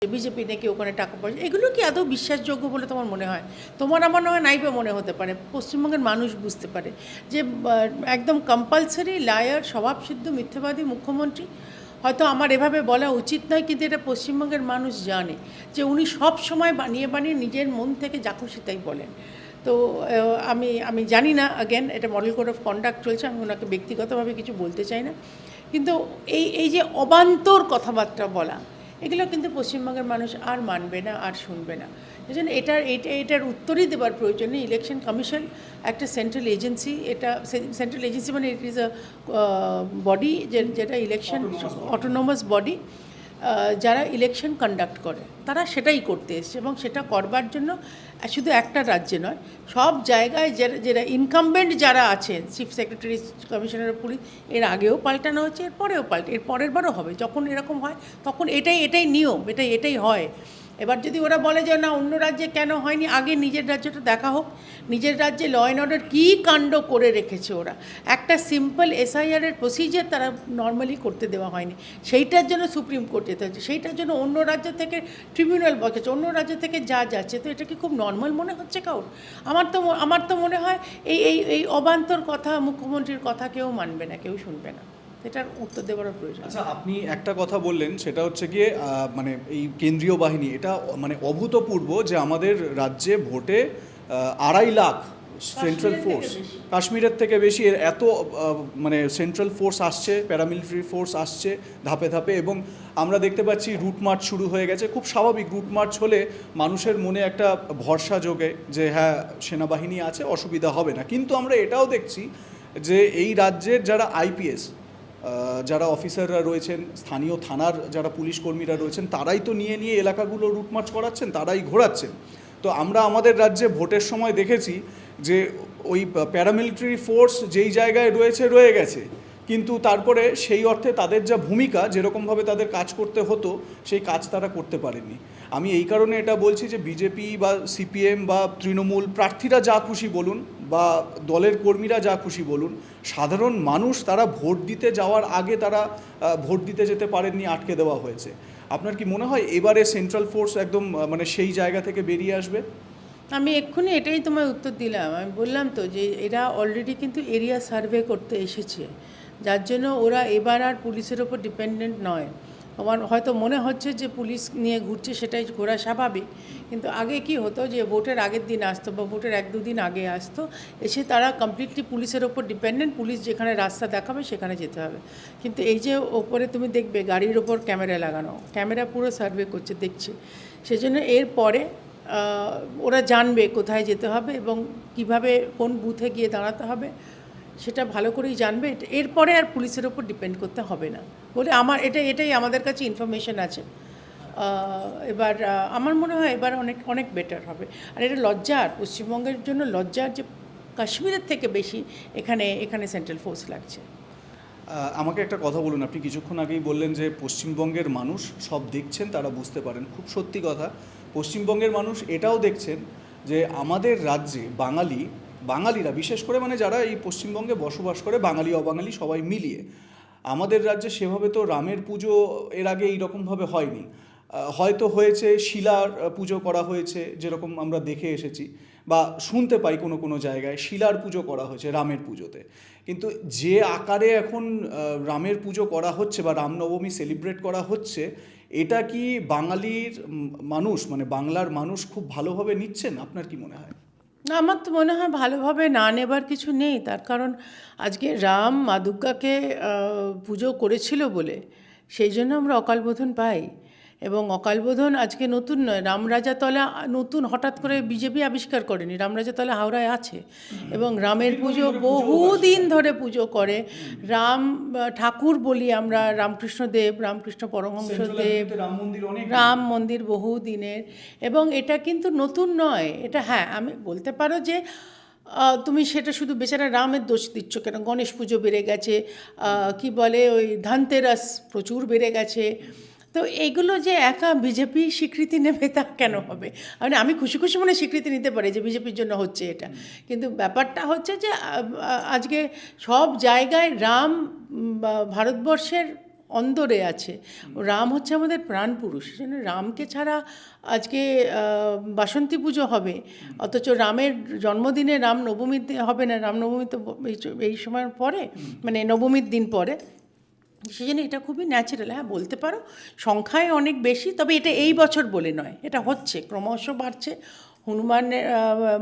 BJP নাকি ওখানে টাকা পয়সা, এগুলো কি আদৌ বিশ্বাসযোগ্য বলে তোমার মনে হয়? তোমার আমার নয় নাইবে মনে হতে পারে, পশ্চিমবঙ্গের মানুষ বুঝতে পারে যে একদম কম্পালসারি লায়ার, স্বভাবসিদ্ধ মিথ্যাবাদী মুখ্যমন্ত্রী। হয়তো আমার এভাবে বলা উচিত নয়, কিন্তু এটা পশ্চিমবঙ্গের মানুষ জানে যে উনি সব সময় বানিয়ে বানিয়ে নিজের মন থেকে যা খুশি তাই বলেন। তো আমি আমি জানি না, অ্যাগেন এটা মডেল কোড অফ কন্ডাক্ট চলছে, আমি ওনাকে ব্যক্তিগতভাবে কিছু বলতে চাই না, কিন্তু এই যে অবান্তর কথাবার্তা বলা, এগুলো কিন্তু পশ্চিমবঙ্গের মানুষ আর মানবে না, আর শুনবে না। এই জন্য এটার উত্তরই দেওয়ার প্রয়োজন নেই। ইলেকশন কমিশন একটা সেন্ট্রাল এজেন্সি, এটা সেন্ট্রাল এজেন্সি মানে ইট ইজ আ বডি, যেটা ইলেকশন অটোনমাস বডি, যারা ইলেকশন কন্ডাক্ট করে তারা সেটাই করতে এসছে, এবং সেটা করবার জন্য শুধু একটা রাজ্যে নয়, সব জায়গায় যারা ইনকামবেন্ট যারা আছেন, চিফ সেক্রেটারি, কমিশনার পুলিশ, এর আগেও পাল্টানো হচ্ছে, এরপরেও এর পরের বারও হবে। যখন এরকম হয় তখন এটাই নিয়ম, এটাই হয়। এবার যদি ওরা বলে যে না অন্য রাজ্যে কেন হয়নি, আগে নিজের রাজ্যটা দেখা হোক, নিজের রাজ্যে ল অ্যান্ড অর্ডার কী কাণ্ড করে রেখেছে ওরা। একটা সিম্পল এসআইআরের প্রসিজার তারা নর্মালি করতে দেওয়া হয়নি, সেইটার জন্য সুপ্রিম কোর্ট যেতে হচ্ছে, সেইটার জন্য অন্য রাজ্য থেকে ট্রিবিউনাল বসেছে, অন্য রাজ্য থেকে যা যাচ্ছে। তো এটা কি খুব নর্মাল মনে হচ্ছে কাউর? আমার তো মনে হয় এই অবান্তর কথা, মুখ্যমন্ত্রীর কথা কেউ মানবে না, কেউ শুনবে না। এটার উত্তর দেওয়ার প্রয়োজন। আচ্ছা, আপনি একটা কথা বললেন, সেটা হচ্ছে গিয়ে মানে এই কেন্দ্রীয় বাহিনী, এটা মানে অভূতপূর্ব যে আমাদের রাজ্যে ভোটে 2.5 লাখ সেন্ট্রাল ফোর্স, কাশ্মীরের থেকে বেশি এত মানে সেন্ট্রাল ফোর্স আসছে, প্যারামিলিটারি ফোর্স আসছে ধাপে ধাপে, এবং আমরা দেখতে পাচ্ছি রুট মার্চ শুরু হয়ে গেছে। খুব স্বাভাবিক, রুট মার্চ হলে মানুষের মনে একটা ভরসা যোগে যে হ্যাঁ সেনাবাহিনী আছে, অসুবিধা হবে না। কিন্তু আমরা এটাও দেখছি যে এই রাজ্যের যারা আইপিএস, যারা অফিসাররা রয়েছেন, স্থানীয় থানার যারা পুলিশ কর্মীরা রয়েছেন, তারাই তো নিয়ে নিয়ে এলাকাগুলো রুটমার্চ করাচ্ছেন, তারাই ঘোরাচ্ছেন। তো আমরা আমাদের রাজ্যে ভোটের সময় দেখেছি যে ওই প্যারামিলিটারি ফোর্স যেই জায়গায় রয়ে গেছে, কিন্তু তারপরে সেই অর্থে তাদের যা ভূমিকা, যেরকমভাবে তাদের কাজ করতে হতো, সেই কাজ তারা করতে পারেননি। আমি এই কারণে এটা বলছি যে বিজেপি বা সিপিএম বা তৃণমূল প্রার্থীরা যা খুশি বলুন, বা দলের কর্মীরা যা খুশি বলুন, সাধারণ মানুষ তারা ভোট দিতে যাওয়ার আগে তারা ভোট দিতে যেতে পারেননি, আটকে দেওয়া হয়েছে। আপনার কি মনে হয় এবারে সেন্ট্রাল ফোর্স একদম মানে সেই জায়গা থেকে বেরিয়ে আসবে? আমি এক্ষুনি এটাই তোমায় উত্তর দিলাম। আমি বললাম তো যে এরা অলরেডি কিন্তু এরিয়া সার্ভে করতে এসেছে, যার জন্য ওরা এবার আর পুলিশের ওপর ডিপেন্ডেন্ট নয়। আমার হয়তো মনে হচ্ছে যে পুলিশ নিয়ে ঘুরছে, সেটাই ঘোরা স্বাভাবিক, কিন্তু আগে কি হতো যে ভোটের আগের দিন আসতো বা ভোটের 1-2 দিন আগে আসতো, এসে তারা কমপ্লিটলি পুলিশের ওপর ডিপেন্ডেন্ট, পুলিশ যেখানে রাস্তা দেখাবে সেখানে যেতে হবে। কিন্তু এই যে ওপরে তুমি দেখবে গাড়ির ওপর ক্যামেরা লাগানো, ক্যামেরা পুরো সার্ভে করছে, দেখছে, সেজন্য এরপরে ওরা জানবে কোথায় যেতে হবে এবং কিভাবে কোন বুথে গিয়ে দাঁড়াতে হবে, সেটা ভালো করেই জানবে। এরপরে আর পুলিশের ওপর ডিপেন্ড করতে হবে না বলে এটাই আমাদের কাছে ইনফরমেশন আছে। এবার আমার মনে হয় এবার অনেক বেটার হবে। আর এটা লজ্জার, পশ্চিমবঙ্গের জন্য লজ্জার যে কাশ্মীরের থেকে বেশি এখানে সেন্ট্রাল ফোর্স লাগছে। আমাকে একটা কথা বলুন, আপনি কিছুক্ষণ আগেই বললেন যে পশ্চিমবঙ্গের মানুষ সব দেখছেন, তারা বুঝতে পারেন। খুব সত্যি কথা, পশ্চিমবঙ্গের মানুষ এটাও দেখছেন যে আমাদের রাজ্যে বাঙালিরা বিশেষ করে, মানে যারা এই পশ্চিমবঙ্গে বসবাস করে, বাঙালি অবাঙালি সবাই মিলিয়ে, আমাদের রাজ্যে সেভাবে তো রামের পুজো এর আগে এইরকমভাবে হয়নি। হয়তো হয়েছে শিলার পুজো করা হয়েছে, যেরকম আমরা দেখে এসেছি বা শুনতে পাই কোনো কোনো জায়গায় শিলার পুজো করা হয়েছে রামের পুজোতে। কিন্তু যে আকারে এখন রামের পুজো করা হচ্ছে বা রামনবমী সেলিব্রেট করা হচ্ছে, এটা কি বাঙালির মানুষ, মানে বাংলার মানুষ খুব ভালোভাবে নিচ্ছেন? আপনার কি মনে হয়? না, আমার তো মনে হয় ভালোভাবে না নেবার কিছু নেই। তার কারণ আজকে রাম মা দুর্গাকে পুজো করেছিল বলে সেই জন্য আমরা অকালবোধন পাই। এবং অকালবোধন আজকে নতুন নয়, রামরাজাতলা নতুন হঠাৎ করে বিজেপি আবিষ্কার করেনি, রামরাজাতলা হাওড়ায় আছে এবং রামের পুজো বহুদিন ধরে পুজো করে। রাম ঠাকুর বলি আমরা, রামকৃষ্ণদেব, রামকৃষ্ণ পরমহংসদেব, রাম মন্দির বহু দিনের, এবং এটা কিন্তু নতুন নয়। এটা হ্যাঁ, আমি বলতে পারো যে তুমি সেটা শুধু বেচারা রামের দোষ দিচ্ছ কেন, গণেশ পুজো বেড়ে গেছে, কি বলে ওই ধনতেরাস প্রচুর বেড়ে গেছে। তো এইগুলো যে একা বিজেপি স্বীকৃতি নেবে তা কেন হবে? মানে আমি খুশি খুশি মনে স্বীকৃতি নিতে পারি যে বিজেপির জন্য হচ্ছে এটা, কিন্তু ব্যাপারটা হচ্ছে যে আজকে সব জায়গায় রাম ভারতবর্ষের অন্দরে আছে। রাম হচ্ছে আমাদের প্রাণ পুরুষ, সেজন্য রামকে ছাড়া আজকে বাসন্তী পুজো হবে, অথচ রামের জন্মদিনে রাম নবমীর হবে না, রামনবমী তো এই সময়ের পরে, মানে নবমীর দিন পরে। সেই জন্য এটা খুবই ন্যাচারাল। হ্যাঁ, বলতে পারো সংখ্যায় অনেক বেশি, তবে এটা এই বছর বলে নয়, এটা হচ্ছে ক্রমশ বাড়ছে। হনুমানের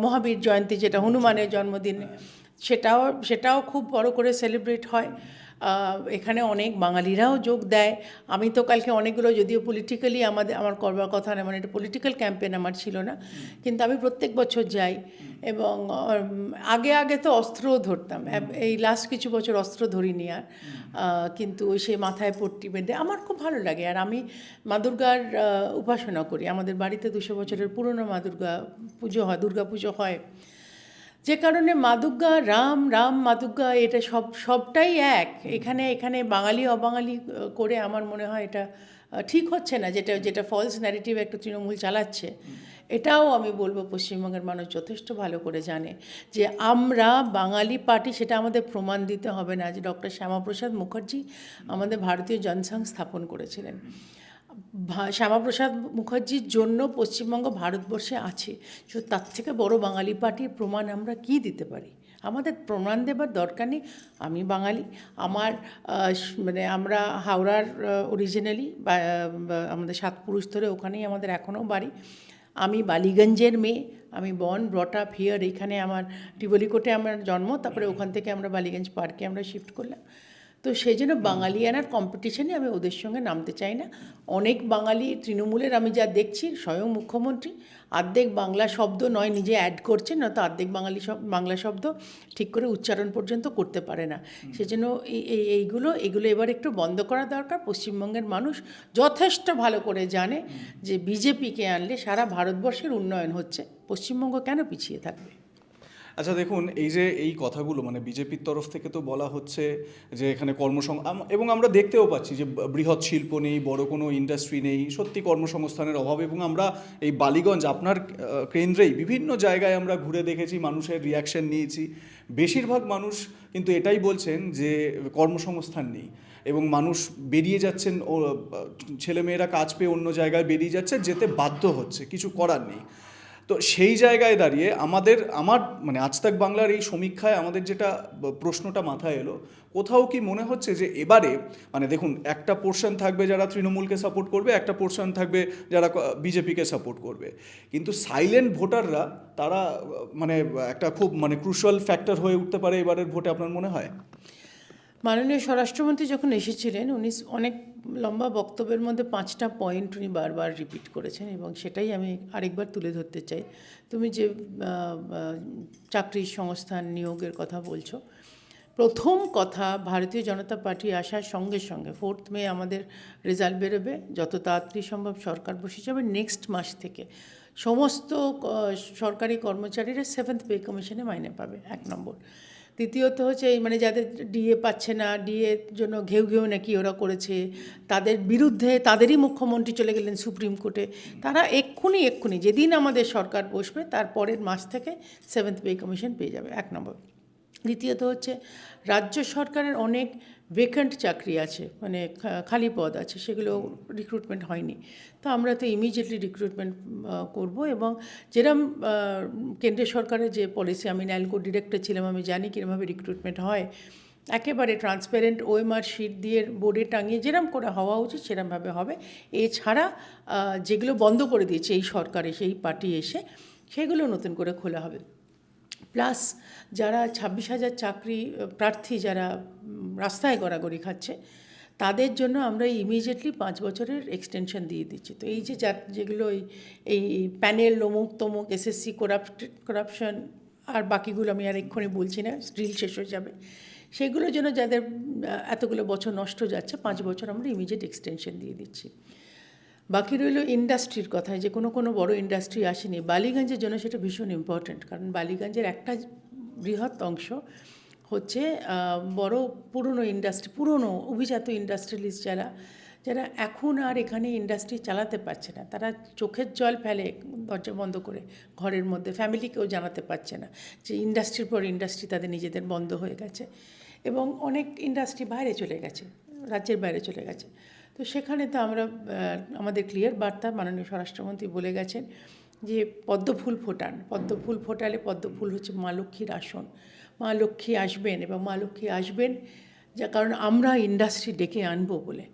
মহাবীর জয়ন্তী, যেটা হনুমানের জন্মদিন, সেটাও খুব বড় করে সেলিব্রেট হয়। এখানে অনেক বাঙালিরাও যোগ দেয়। আমি তো কালকে অনেকগুলো, যদিও পলিটিক্যালি আমার করবার কথা না, মানে এটা পলিটিক্যাল ক্যাম্পেন আমার ছিল না, কিন্তু আমি প্রত্যেক বছর যাই। এবং আগে তো অস্ত্রও ধরতাম, এই লাস্ট কিছু বছর অস্ত্র ধরিনি আর, কিন্তু সে মাথায় পট্টি বেঁধে আমার খুব ভালো লাগে। আর আমি মা দুর্গার উপাসনা করি, আমাদের বাড়িতে 200 বছরের পুরনো মা দুর্গা পুজো হয়, দুর্গা পুজো হয়, যে কারণে মা দুর্গা, রাম মা দুর্গা, এটা সবটাই এক। এখানে বাঙালি অবাঙালি করে আমার মনে হয় এটা ঠিক হচ্ছে না, যেটা ফলস ন্যারেটিভ একটা তৃণমূল চালাচ্ছে। এটাও আমি বলবো পশ্চিমবঙ্গের মানুষ যথেষ্ট ভালো করে জানে যে আমরা বাঙালি পার্টি, সেটা আমাদের প্রমাণ দিতে হবে না। যে ডক্টর শ্যামাপ্রসাদ মুখার্জি আমাদের ভারতীয় জনসংঘ স্থাপন করেছিলেন, শ্যামাপ্রসাদ মুখার্জির জন্য পশ্চিমবঙ্গ ভারতবর্ষে আছে। সো তার থেকে বড় বাঙালি পার্টির প্রমাণ আমরা কি দিতে পারি? আমাদের প্রমাণ দেবার দরকার নেই। আমি বাঙালি, আমার মানে আমরা হাওড়ার অরিজিনালি, আমাদের 7 পুরুষ ধরে ওখানেই আমাদের এখনও বাড়ি। আমি বালিগঞ্জের মেয়ে, আমি বর্ন ব্রট আপ হিয়ার, এখানে আমার টিবলিকোটে আমার জন্ম, তারপরে ওখান থেকে আমরা বালিগঞ্জ পার্কে আমরা শিফট করলাম। তো সেই জন্য বাঙালিয়ানার কম্পিটিশনে আমি ওদের সঙ্গে নামতে চাই না। অনেক বাঙালি তৃণমূলের আমি যা দেখছি, স্বয়ং মুখ্যমন্ত্রী অর্ধেক বাংলা শব্দ নয় নিজে অ্যাড করছেন, নয়তো অর্ধেক বাংলা শব্দ ঠিক করে উচ্চারণ পর্যন্ত করতে পারে না। সেজন্য এইগুলো এবার একটু বন্ধ করা দরকার। পশ্চিমবঙ্গের মানুষ যথেষ্ট ভালো করে জানে যে বিজেপিকে আনলে সারা ভারতবর্ষের উন্নয়ন হচ্ছে, পশ্চিমবঙ্গ কেন পিছিয়ে থাকবে? আচ্ছা দেখুন, এই কথাগুলো মানে বিজেপির তরফ থেকে তো বলা হচ্ছে যে এখানে এবং আমরা দেখতেও পাচ্ছি যে বৃহৎ শিল্প নেই, বড় কোনো ইন্ডাস্ট্রি নেই, সত্যি কর্মসংস্থানের অভাব। এবং আমরা এই বালিগঞ্জ আপনার কেন্দ্রেই বিভিন্ন জায়গায় আমরা ঘুরে দেখেছি, মানুষের রিয়াকশন নিয়েছি। বেশিরভাগ মানুষ কিন্তু এটাই বলছেন যে কর্মসংস্থান নেই, এবং মানুষ বেরিয়ে যাচ্ছেন, ছেলেমেয়েরা কাজ পেয়ে অন্য জায়গায় বেরিয়ে যাচ্ছে, যেতে বাধ্য হচ্ছে, কিছু করার নেই। তো সেই জায়গায় দাঁড়িয়ে আমার মানে আজ তাক বাংলার এই সমীক্ষায় আমাদের যেটা প্রশ্নটা মাথায় এলো, কোথাও কি মনে হচ্ছে যে এবারে মানে দেখুন, একটা পোর্শন থাকবে যারা তৃণমূলকে সাপোর্ট করবে, একটা পোর্শন থাকবে যারা বিজেপিকে সাপোর্ট করবে, কিন্তু সাইলেন্ট ভোটাররা তারা মানে একটা খুব মানে ক্রুশাল ফ্যাক্টর হয়ে উঠতে পারে এবারের ভোটে, আপনার মনে হয়? মাননীয় স্বরাষ্ট্রমন্ত্রী যখন এসেছিলেন, উনি অনেক লম্বা বক্তব্যের মধ্যে 5টা পয়েন্ট উনি বারবার রিপিট করেছেন, এবং সেটাই আমি আরেকবার তুলে ধরতে চাই। তুমি যে চাকরির সংস্থান নিয়োগের কথা বলছো, প্রথম কথা, ভারতীয় জনতা পার্টি আসার সঙ্গে সঙ্গে 4 মে আমাদের রেজাল্ট বেরোবে, যত তাড়াতাড়ি সম্ভব সরকার বসে যাবে। নেক্সট মাস থেকে সমস্ত সরকারি কর্মচারীরা 7th পে কমিশনে মাইনে পাবে, 1 নম্বর। দ্বিতীয়ত হচ্ছে এই মানে যাদের ডিএ পাচ্ছে না, ডিএর জন্য ঘেউ নাকি ওরা করেছে, তাদের বিরুদ্ধে তাদেরই মুখ্যমন্ত্রী চলে গেলেন সুপ্রিম কোর্টে, তারা এক্ষুনি যেদিন আমাদের সরকার বসবে তার পরের মাস থেকে 7th পে কমিশন পেয়ে যাবে, 1 নম্বর। দ্বিতীয়ত হচ্ছে রাজ্য সরকারের অনেক ভেকেন্ট চাকরি আছে, মানে খালি পদ আছে, সেগুলো রিক্রুটমেন্ট হয়নি। তো আমরা তো ইমিডিয়েটলি রিক্রুটমেন্ট করব। এবং যেরকম কেন্দ্রীয় সরকারের যে পলিসি, আমি ন্যালকো ডিরেক্টর ছিলাম, আমি জানি কীরকমভাবে রিক্রুটমেন্ট হয়, একেবারে ট্রান্সপারেন্ট ওএমআর শিট দিয়ে বোর্ডে টাঙিয়ে যেরকম করে হওয়া উচিত সেরকমভাবে হবে। এছাড়া যেগুলো বন্ধ করে দিয়েছে এই সরকার এসে, এই পার্টি এসে, সেগুলো নতুন করে খোলা হবে। প্লাস যারা 26,000 চাকরি প্রার্থী যারা রাস্তায় গড়াগড়ি খাচ্ছে, তাদের জন্য আমরা ইমিডিয়েটলি 5 বছরের এক্সটেনশন দিয়ে দিচ্ছি। তো এই যেগুলো এই প্যানেল অমুক তমুক, এসএসসি করাপশন আর বাকিগুলো আমি আর এক্ষুনি বলছি না, ড্রিল শেষ হয়ে যাবে, সেগুলোর জন্য যাদের এতগুলো বছর নষ্ট যাচ্ছে, 5 বছর আমরা ইমিডিয়েট এক্সটেনশন দিয়ে দিচ্ছি। বাকি রইল ইন্ডাস্ট্রির কথায়, যে কোনো বড় ইন্ডাস্ট্রি আসেনি বালিগঞ্জের জন্য, সেটা ভীষণ ইম্পর্ট্যান্ট। কারণ বালিগঞ্জের একটা বৃহৎ অংশ হচ্ছে বড় পুরনো ইন্ডাস্ট্রি, পুরনো অভিজাত ইন্ডাস্ট্রিয়ালিস্ট যারা এখন আর এখানে ইন্ডাস্ট্রি চালাতে পারছে না, তারা চোখের জল ফেলে দরজা বন্ধ করে ঘরের মধ্যে, ফ্যামিলিকেও জানাতে পারছে না যে ইন্ডাস্ট্রির পর ইন্ডাস্ট্রি তাদের নিজেদের বন্ধ হয়ে গেছে, এবং অনেক ইন্ডাস্ট্রি বাইরে চলে গেছে। রাজ্যের বাইরে চলে গেছে। তো সেখানে তো আমরা আমাদের ক্লিয়ার বার্তা মাননীয় স্বরাষ্ট্রমন্ত্রী বলে গেছেন যে পদ্মফুল ফোটান, পদ্মফুল ফোটালে পদ্মফুল হচ্ছে মা লক্ষ্মীর আসন, মা লক্ষ্মী আসবেন এবং মা লক্ষ্মী আসবেন কারণ আমরা ইন্ডাস্ট্রি ডেকে আনবো বলে।